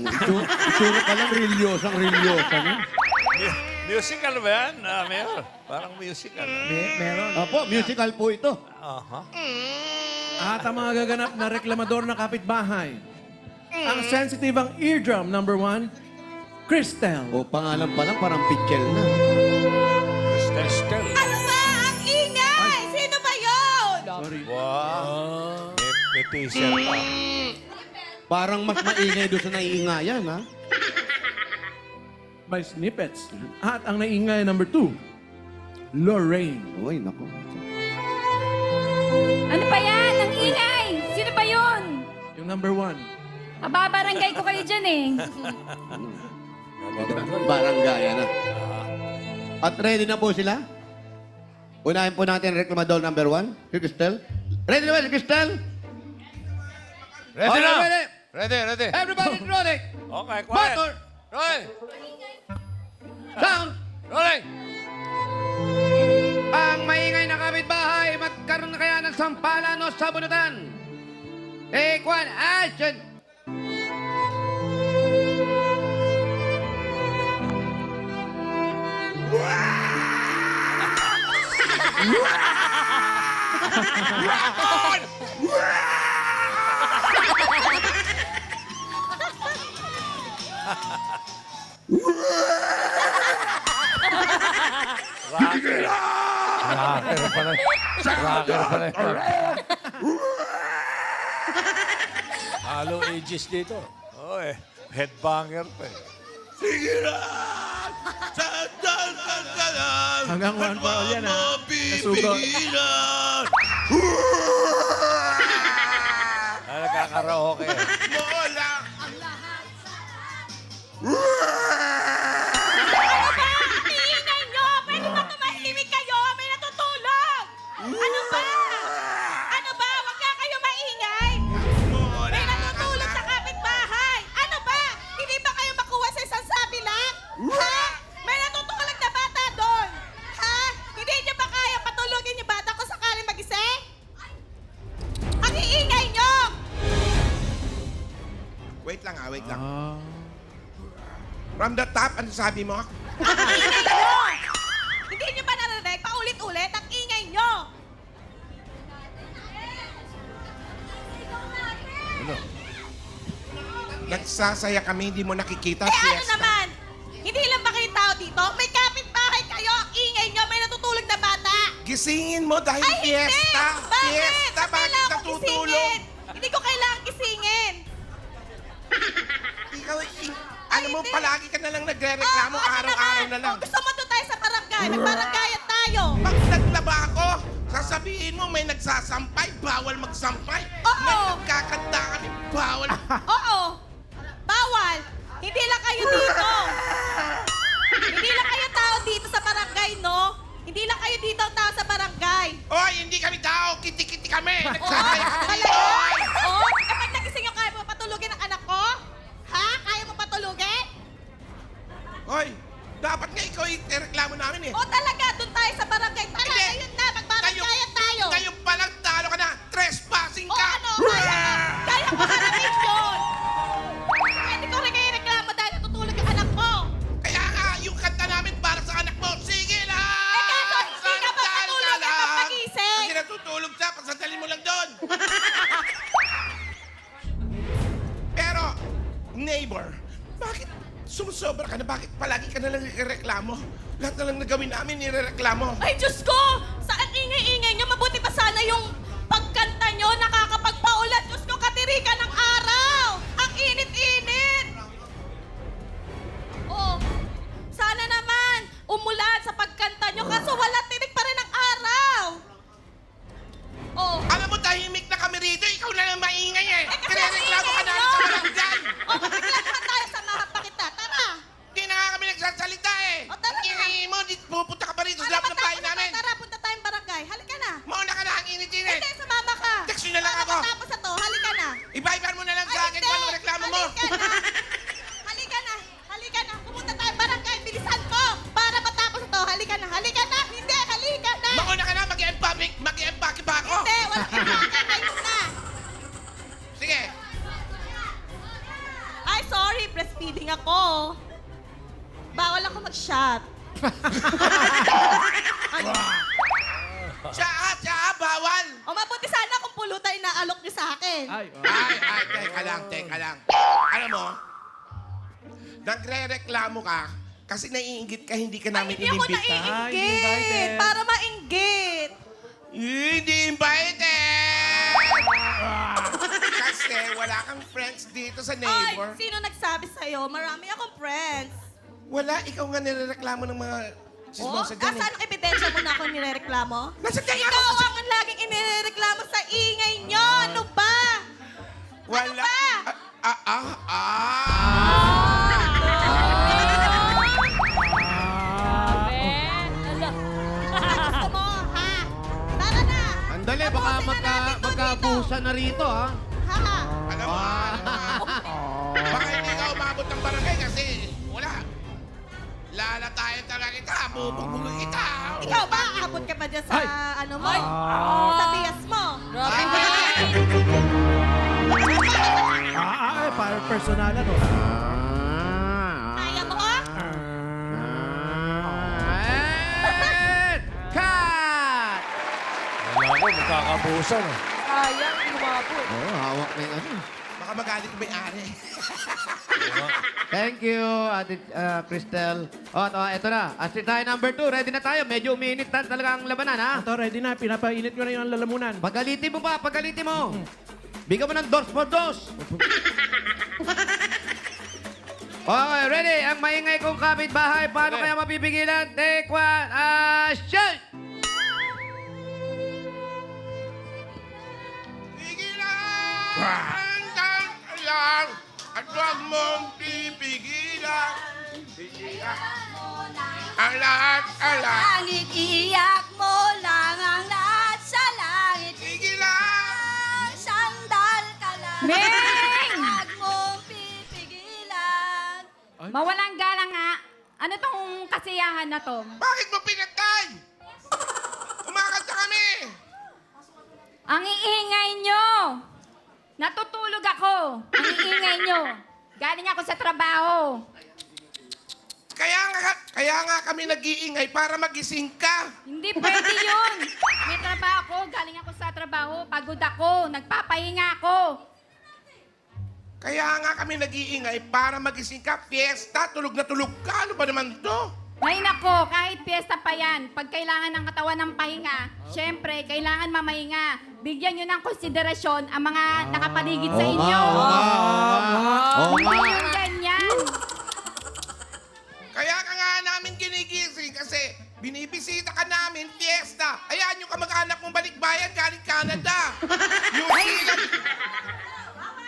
Itsura pa lang, rilyosang rilyosa niya. Musical ba yan, Mayor? Parang musical. Meron. Opo, musical po ito. Aha. At ang mga gaganap na reklamador na kapitbahay. Ang sensitive ang eardrum, number 1, Cristel. O, pangalan pa lang, parang pitchel na. Estel. Ano ba? Ang ingay! Sino ba yun? Sorry. Wow. May t-shirt pa. Parang mas maingay doon sa naiingayan, ha? By snippets. At ang naingay, number 2, Lorraine. Uy, naku. Ano pa yan? Ang ingay! Sino ba yun? Yung number 1. Mababarangay ko kayo dyan eh. Baranggaya na. At ready na po sila? Unahin po natin reklamador number 1, si Cristel. Ready na ba si Cristel? Ready Okay, na? ready. Ready. Everybody rolling! Okay, quiet. Motor! Rolling. Sound! Rolling. Ang maingay na kapitbahay, magkaroon na kaya ng sampalan o sabunutan? Take 1, action! Rocker. Rocker pala. Rocker pala. Halo ages dito. Oh, headbanger pa eh. Sige na! Sandal ka lang! Hanggang one for all yan, ha? Nasugot. Mapipigilan! Nagkakaraoke eh. Mola! Ano ba? Ang ingay nyo! Pwede ba tumahimik kayo? May natutulog! Ano ba? Ano ba? Huwag nga kayo maingay! May natutulog sa kapitbahay! Ano ba? Hindi ba kayo makuha sa isang sabi lang? Ha? May natutulog na bata doon! Ha? Hindi nyo ba kaya patulogin yung bata kung sakaling magising? Ang iingay nyo! Wait lang wait lang. From the top, ano sabi mo? Ang ingay nyo! Hindi nyo ba narinig? Paulit-ulit, ang ingay nyo! Nagsasaya kami, hindi mo nakikita. Eh ano Fiesta. naman? Hindi lang ba kayo tao dito? May kapitbahay kayo, ang ingay nyo, may natutulog na bata! Gisingin mo dahil Ay, hindi! fiesta! Bakit? Fiesta! Ba't Bakit kailangan ko natutulog? gisingin? Hindi ko kailangan gisingin! Ikaw, alam mo, hindi. palagi ka na lang nagre-reklamo, Oo, ano araw-araw naman? na lang. Kung gusto mo doon tayo sa barangay, magbaranggayan tayo! Pag naglaba ako, sasabihin mo may nagsasampay, bawal magsampay. Oo. May nagkakanta kami, bawal. Oo! Bawal! Hindi lang kayo dito! Hindi lang kayo tao dito sa barangay, no? Hindi lang kayo dito tao sa barangay! Oy, hindi kami tao, kiti-kiti kami. Oo! Nagsasaya kami. Talaga? Oo? Kapag nagising yung kaya mo patulugin ang anak ko? Ha? Kaya mo patulugin? Oy, dapat nga ikaw ireklamo namin eh. O talaga, doon tayo sa barangay. Tara, Hindi. ayun na, magbaranggayan tayo. Kayo palang talo ka na, trespassing O ka. ano, kaya ko harapin yun. Pwede ko rin kayo reklamo dahil natutulog yung anak mo. Kaya nga, yung kanta namin para sa anak mo, sige lang! Eh kaso, hindi ka ba patulog at papagising? Kasi natutulog siya, pasadali mo lang doon. Pero, neighbor, bakit sumusobra ka na? Bakit palagi ka na lang nagreklamo? Lahat na lang nagawin namin, nirereklamo. Ay, Diyos ko! Sa ang ingay-ingay nyo, mabuti pa sana yung pagkanta nyo, nakakapagpaulat. Diyos ko, katirikan ng araw! Ang init-init! Oh, sana naman umulan sa pagkanta nyo, kaso wala tinig pa rin ang araw! Oh, Alam mo, tahimik na kami rito. Ikaw na lang maingay eh. kasi Nirereklamo ka ang ingay namin sa nyo! barangay. Oh, magkakilala naman tayo sa mga pakita. Tara! Hindi na nga kami nagsasalita eh. O, tara na. Ingay mo, pupunta ka pa rito sa Ano loob ba ng bahay tapos na namin. tayo? Tara, punta tayong barangay. Halika na! Mauna ka na, ang init-init. Hindi, sumama ka! Text nyo na lang Para ako. matapos na to, halika na! Iba-iban mo na lang breastfeeding ako. Bawal ako mag-shot. Ano? Tsaa, bawal! O mabuti sana kung pulutan na alok niyo sa akin. Ay, Ay, teka lang. Alam mo, nagre-reklamo ka kasi naiinggit ka, hindi ka namin Hindi ako inimbita. invited. naiinggit. Para mainggit. Hindi invited! Kasi wala kang friends dito sa Ay, neighbor. sino nagsabi sa'yo? Marami akong friends. Wala, ikaw nga nirereklamo ng mga Oh, chismosa dyan. saan ang ebidensya mo na ako nirereklamo? Nasa kanya Ikaw ako! ang laging inireklamo sa ingay nyo. Ano ba? Wala. Ano ba? Gusto mo, ha? Tara na! Andali, baka magkabuhusan na rito, ha? Ha? Alam mo, baka hindi ka umabot ng barangay kasi wala. Lalatayan talaga kita, bubugbugin kita. Ikaw ba? Abot ka pa dyan sa ano mo? Sa bias mo? Parang personalan, no? Kaya mo, ha? And cut! Wala ko, magkakabusan. Oh, hawak na yung ano. Baka magalit yung may-ari. Thank you, Ate Cristel. O, ito na. Asset tayo number 2. Ready na tayo. Medyo umiinit talaga ang labanan, ha? Ito, ready na. Pinapainit ko na yung lalamunan. Pagalitin mo pa, pagalitin mo. Bigyan mo ng dos for dos. Okay, ready? Ang maingay kong kapitbahay. Paano Okay. kaya mapipigilan? Take one, shoot! Pigilan! Lang! At huwag mong pipigilan. Ang lahat. Langit, iyak mo lang ang lahat sa langit. Pigilan! Sandal ka lang. Ming! Huwag mong pipigilan. Mawalang galang nga. Ano tong kasiyahan na to? Bakit mo pinatay? Kumakanta kami! Ang iingay nyo! Natutulog ako. Ang iingay nyo. Galing ako sa trabaho. Kaya nga kami nag-iingay para magising ka. Hindi pwede yun. May trabaho ako. Galing ako sa trabaho. Pagod ako. Nagpapahinga ako. Kaya nga kami nag-iingay para magising ka. Fiesta, tulog na tulog ka. Ano ba naman to? Ngayon ako, kahit piyesta pa yan, pag kailangan ng katawan ng pahinga, syempre, kailangan mamahinga. Bigyan nyo ng konsiderasyon ang mga nakapaligid sa inyo. Hindi yung ganyan. Kaya ka nga namin ginigising kasi binibisita ka namin, fiesta. Ayan yung kamag-anak mong balikbayan galing Canada. New Zealand.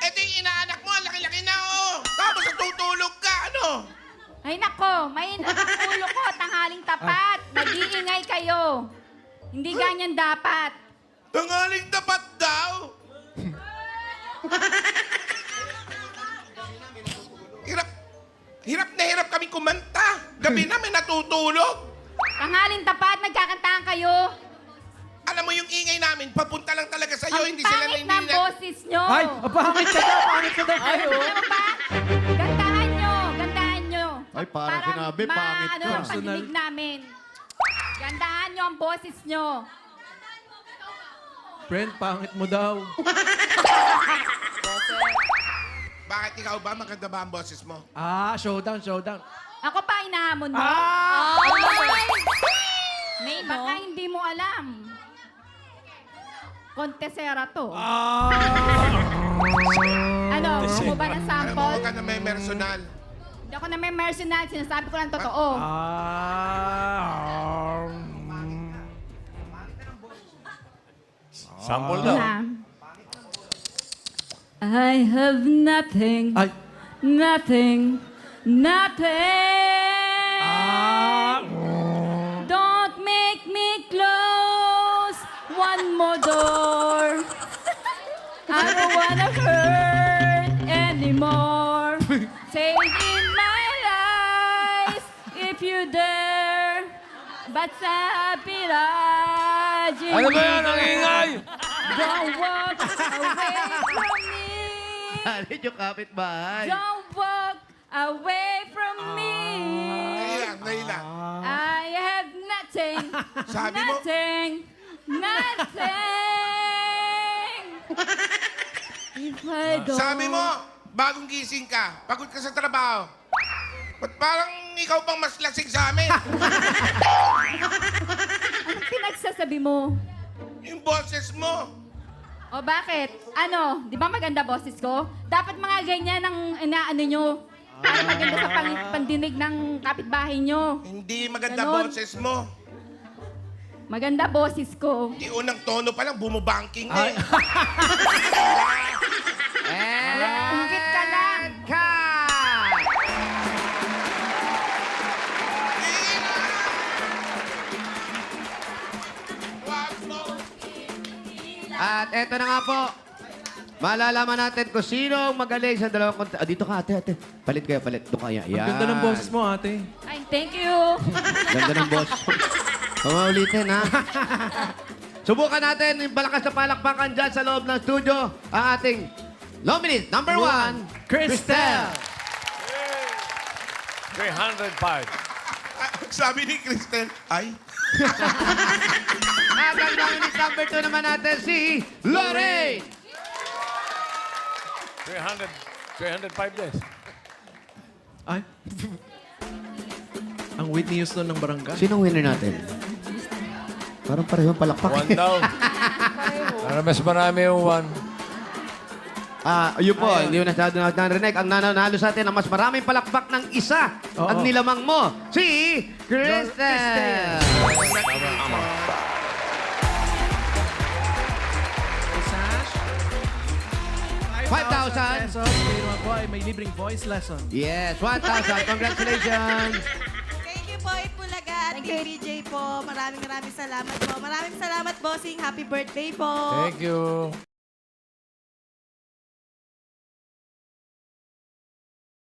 Ito yung inaanak mo, ang laki-laki na, oh. Tapos natutulog ka, ano? Ay nako, may ulo ko, tanghaling tapat. Nag-iingay kayo. Hindi ganyan dapat. Tanghaling tapat daw. Hirap kami kumanta. Gabi na may natutulog. Tanghaling tapat, nagkakantahan kayo. Alam mo yung ingay namin, papunta lang talaga sa'yo. Ang Hindi sila pangit ng boses nyo. Ay, pangit ka daw, pangit ka daw. Alam mo ba? Gandahan nyo, gandahan nyo. Ay, parang sinabi, pangit ano, ka. ang pandinig namin. Gandahan nyo ang boses nyo. Friend, pangit mo daw. Bakit ikaw ba? Maganda ba ang boses mo? Showdown. Ako pa hinahamon mo. May baka hindi mo alam. Kontesera to. Ano, gusto mo ba ng Alam mo, sample? huwag ka na may personal. Hindi ako na may mercenal, sinasabi ko lang totoo. Sample daw. Na. I have nothing, Ay. nothing, nothing. Don't make me close one more door. I don't wanna hurt anymore. Say it in my eyes if you dare. But sa pirage. Ano ba yan? Ang ingay! Don't walk away from me. Alin yung kapitbahay. Don't walk Sabi mo, Nothing. If I don't... sabi mo, bagong gising ka, pagod ka sa trabaho. Ba't parang ikaw pang mas lasing sa amin? Anong pinagsasabi mo? Yung boses mo. O bakit? Ano, di ba maganda boses ko? Dapat mga ganyan ang inaano nyo. Para maganda sa pandinig ng kapitbahay nyo. Hindi maganda Ganon. boses mo. Maganda boses ko. Di unang tono pa lang, bumubanking na eh. Ungkit ka lang. Wag mo. At eto na nga po. Malalaman natin kung sino ang magaling sa dalawang dito ka, ate. Palit kayo, palit. Doon kaya. Ang ganda ng boses mo, ate. Ay, thank you. Ganda ng boss. Pamaulitin, ha? Subukan natin yung balakas na palakpakan dyan sa loob ng studio ang ating nominees. Number 1, Cristel. 305. Sabi ni Cristel, ay, At ang nominees number 2 naman natin si Lorraine. 305 days. Ay. Ang Whitney Houston ng barangay. Sinong winner natin? Parang parehong palakpak. One down. Para mas marami yung one. Yun po, hindi mo nasyado narinig. Ang nananalo sa atin ang mas maraming palakpak ng isa. Oo. Ang nilamang mo, si Cristel. Sash. 5,000. pesos. Kayo naman po ay may libreng voice lesson. Yes, 1,000. Congratulations. Thank you po, Itbulaga at PBJ po. Maraming salamat po. Maraming salamat, bossing. Happy birthday po. Thank you.